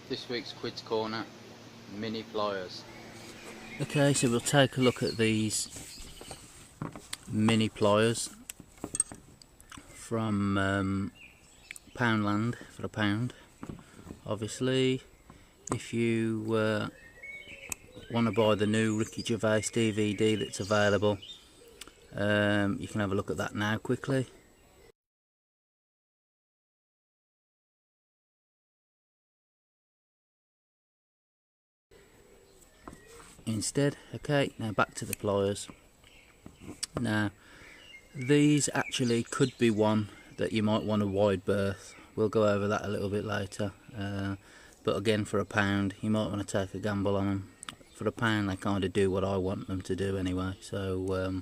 This week's Quid's Corner, mini pliers. Okay, so we'll take a look at these mini pliers from Poundland for £1. Obviously, if you want to buy the new Ricky Gervais DVD that's available, you can have a look at that now quickly. Instead, okay, now back to the pliers. Now, these actually could be one that you might want a wide berth. We'll go over that a little bit later. But again, for £1, you might want to take a gamble on them. For £1, they kind of do what I want them to do anyway. So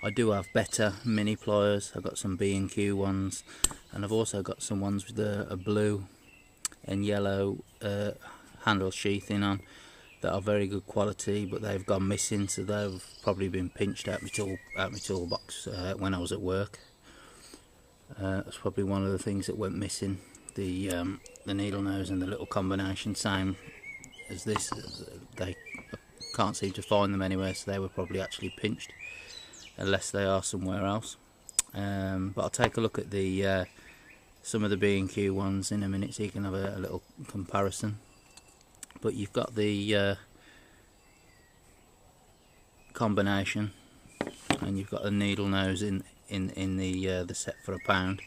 I do have better mini pliers. I've got some B&Q ones, and I've also got some ones with a blue and yellow handle sheathing on that are very good quality, but they've gone missing, so they've probably been pinched out my toolbox when I was at work. That's probably one of the things that went missing. The needle nose and the little combination, same as this. They can't seem to find them anywhere, so they were probably actually pinched, unless they are somewhere else. But I'll take a look at the some of the B&Q ones in a minute, so you can have a little comparison. But you've got the combination, and you've got the needle nose in the set for £1.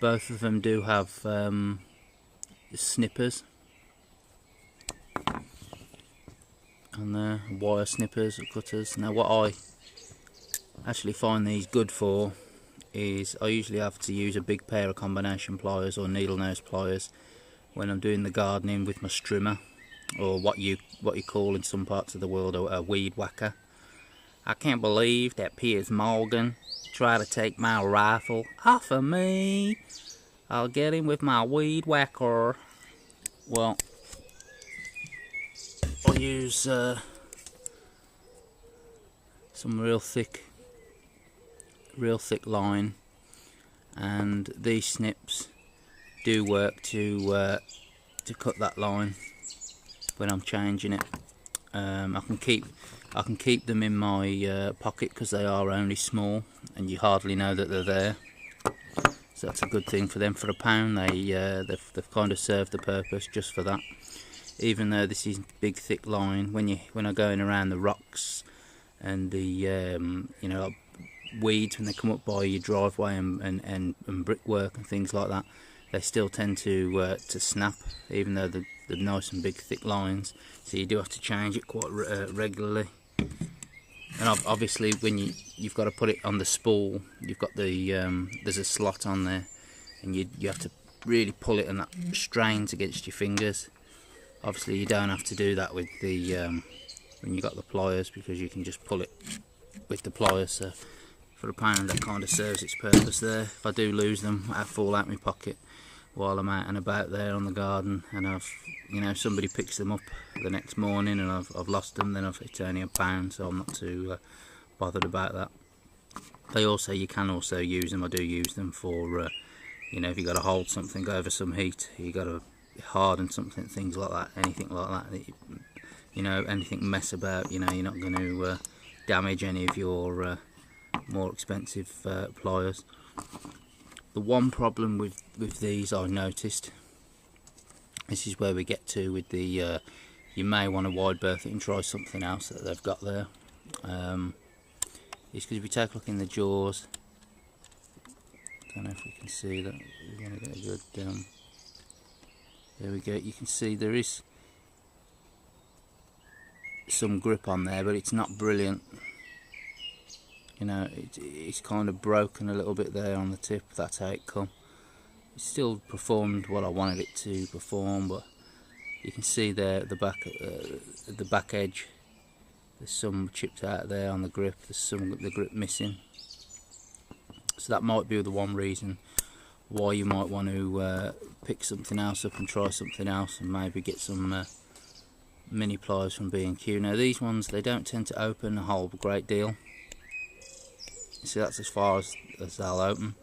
Both of them do have snippers, and they're wire snippers or cutters. Now, what I actually find these good for is I usually have to use a big pair of combination pliers or needle nose pliers when I'm doing the gardening with my strimmer, or what you call in some parts of the world a weed whacker. I can't believe that Piers Morgan tried to take my rifle off of me. I'll get him with my weed whacker. Well, I'll use some real thick line, and these snips do work to cut that line when I'm changing it. I can keep them in my pocket because they are only small, and you hardly know that they're there. So that's a good thing for them. For £1, they've kind of served the purpose just for that. Even though this is big thick line, when I'm going around the rocks and the you know, weeds when they come up by your driveway and brickwork and things like that, they still tend to snap, even though they're nice and big thick lines. So you do have to change it quite regularly. And obviously, when you've got to put it on the spool, you've got the there's a slot on there, and you have to really pull it, and that strains against your fingers. Obviously, you don't have to do that with the when you got the pliers, because you can just pull it with the pliers. So for £1, that kind of serves its purpose there. If I do lose them, I fall out my pocket while I'm out and about there on the garden, and somebody picks them up the next morning and I've lost them, then it's only £1, so I'm not too bothered about that. You can also use them. I do use them for if you got to hold something over some heat, you got to harden something, things like that, anything like that. Anything mess about, you're not going to damage any of your more expensive pliers. The one problem with these I noticed, this is where we get to with the you may want to wide berth it and try something else that they've got there. Is because if you take a look in the jaws, I don't know if we can see that, we're going to get a good there we go. You can see there is some grip on there, but it's not brilliant. It's kind of broken a little bit there on the tip. That's how it come. It still performed what I wanted it to perform, but you can see there at the back edge, there's some chipped out there on the grip. There's some of the grip missing. So that might be the one reason why you might want to pick something else up and try something else, and maybe get some mini pliers from B&Q. Now these ones, they don't tend to open a whole great deal. So that's as far as they'll open,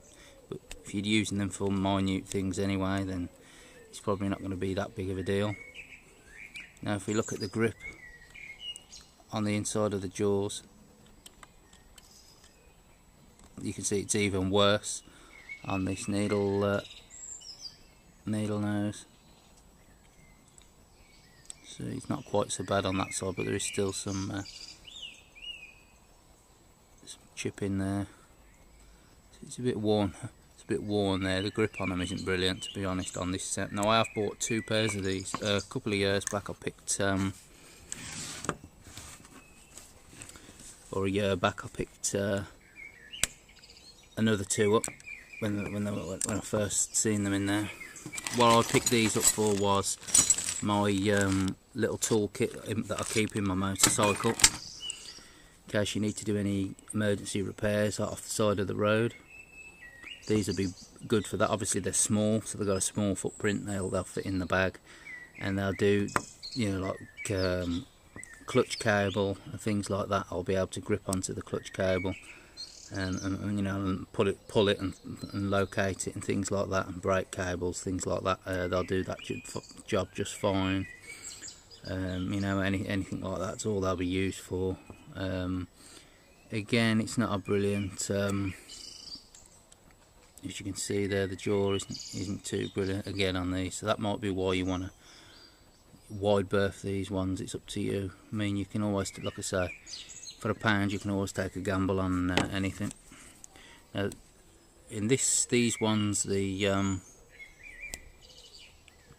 but if you're using them for minute things anyway, then it's probably not going to be that big of a deal. Now if we look at the grip on the inside of the jaws, you can see it's even worse on this needle nose. So it's not quite so bad on that side, but there is still some chip in there. It's a bit worn. It's a bit worn there. The grip on them isn't brilliant, to be honest, on this set. Now I have bought 2 pairs of these a couple of years back. I picked or a year back I picked another 2 up when I first seen them in there. What I picked these up for was my little toolkit that I keep in my motorcycle in case you need to do any emergency repairs off the side of the road. These will be good for that. Obviously they're small, so they've got a small footprint. They'll fit in the bag, and they'll do, you know, like clutch cable and things like that. I'll be able to grip onto the clutch cable and you know, and pull it and locate it and things like that, and brake cables, things like that. They'll do that job just fine. You know, anything like that's all they'll be used for. Again, it's not a brilliant. As you can see there, the jaw isn't too brilliant again on these, so that might be why you want to wide berth these ones. It's up to you. I mean, you can always, like I say, for £1 you can always take a gamble on anything. Now, in these ones, the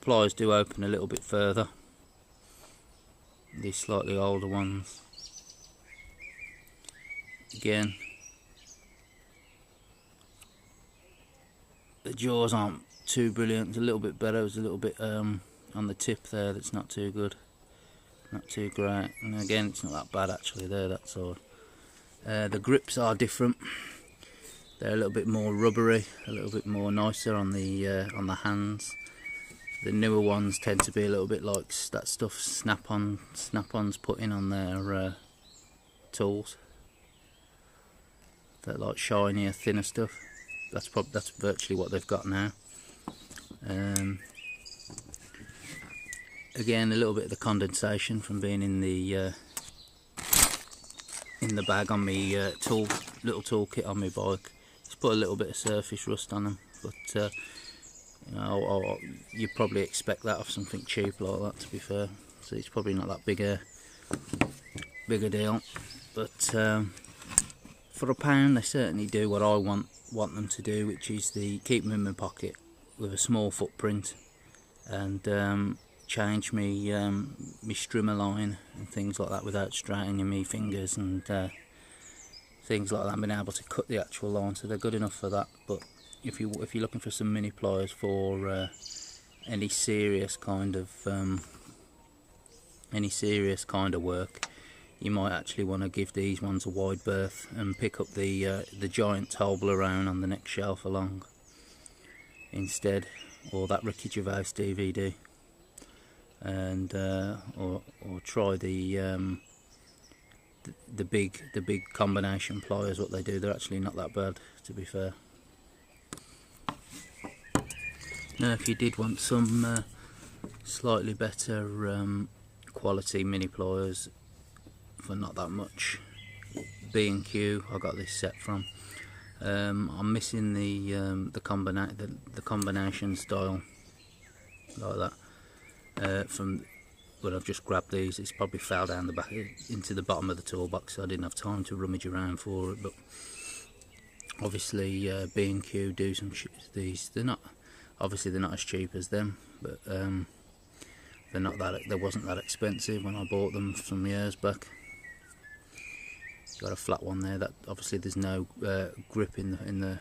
pliers do open a little bit further. These slightly older ones, again, the jaws aren't too brilliant. It's a little bit better. It's a little bit on the tip there. That's not too good, not too great. And again, it's not that bad actually there, that side. The grips are different. They're a little bit more rubbery, a little bit more nicer on the hands. The newer ones tend to be a little bit like that stuff snap-ons put in on their tools. That like shinier, thinner stuff. That's virtually what they've got now. Again, a little bit of the condensation from being in the bag on my little toolkit on my bike. It's put a little bit of surface rust on them, but you know, you probably expect that of something cheap like that, to be fair. So it's probably not that big a deal. But for £1, they certainly do what I want them to do, which is keep them in my pocket with a small footprint, and change me strimmer line and things like that without straining me fingers and things like that. I've been able to cut the actual line, so they're good enough for that. But if you're looking for some mini pliers for any serious kind of work, you might actually want to give these ones a wide berth and pick up the giant Toblerone on the next shelf along instead, or that Ricky Gervais DVD, and or try the big combination pliers. What they do, they're actually not that bad, to be fair. Now, if you did want some slightly better quality mini pliers for not that much, B&Q I got this set from. I'm missing the combination style like that from, but I've just grabbed these. It's probably fell down the back into the bottom of the toolbox, so I didn't have time to rummage around for it. But obviously B&Q do some these. They're not as cheap as them, but they're not that. They wasn't that expensive when I bought them some years back. Got a flat one there. That obviously there's no grip in the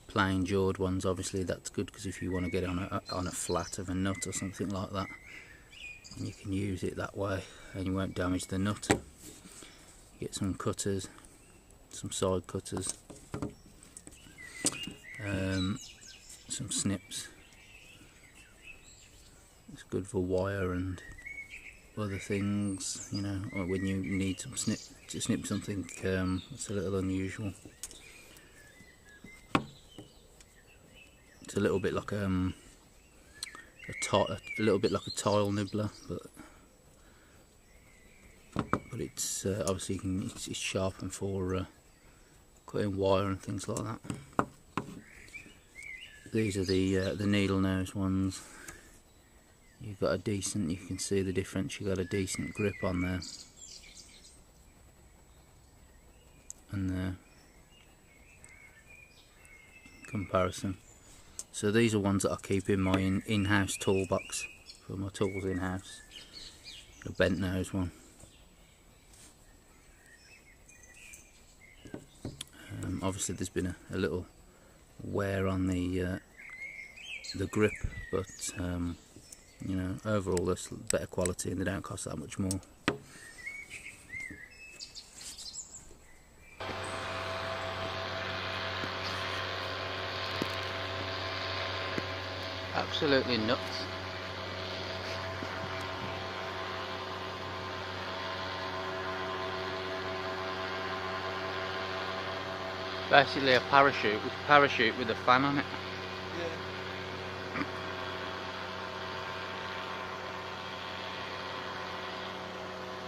plain jawed ones. Obviously that's good, because if you want to get on a flat of a nut or something like that, you can use it that way and you won't damage the nut. Get some cutters, some side cutters, some snips. It's good for wire and other things, you know, or when you need to snip something that's a little unusual. It's a little bit like a little bit like a tile nibbler, but it's obviously it's sharpened for cutting wire and things like that. These are the needle nose ones. You've got a decent, you can see the difference, you've got a decent grip on there. And the comparison. So these are ones that I keep in my in-house toolbox for my tools in-house. A bent nose one. Obviously there's been a little wear on the grip, but you know, overall there's better quality and they don't cost that much more. Absolutely nuts. Basically a parachute with a fan on it. Yeah.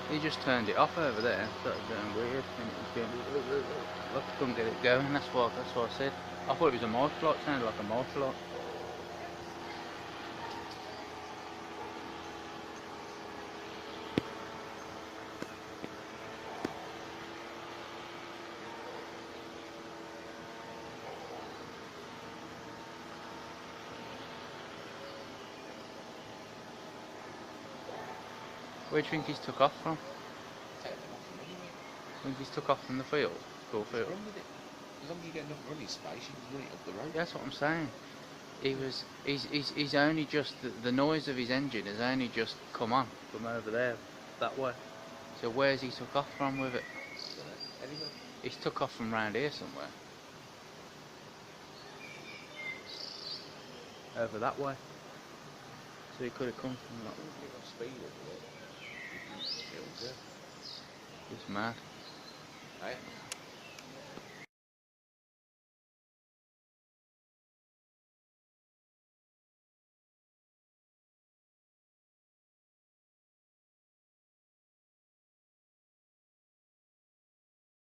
He just turned it off over there. Started going weird. And it was going, look, couldn't get it going. That's what I said. I thought it was a martial art. It sounded like a martial art. Where do you think he's took off from? Take them off and run with it. I think he's took off from the field, school field. Run with it. As long as you get enough running space, you can run it up the road. That's what I'm saying. He's only just, the noise of his engine has only just come on from over there, that way. So where's he took off from with it? Anyway. He's took off from round here somewhere. Over that way. So he could have come from that. Speed over there. It's mad. Hey?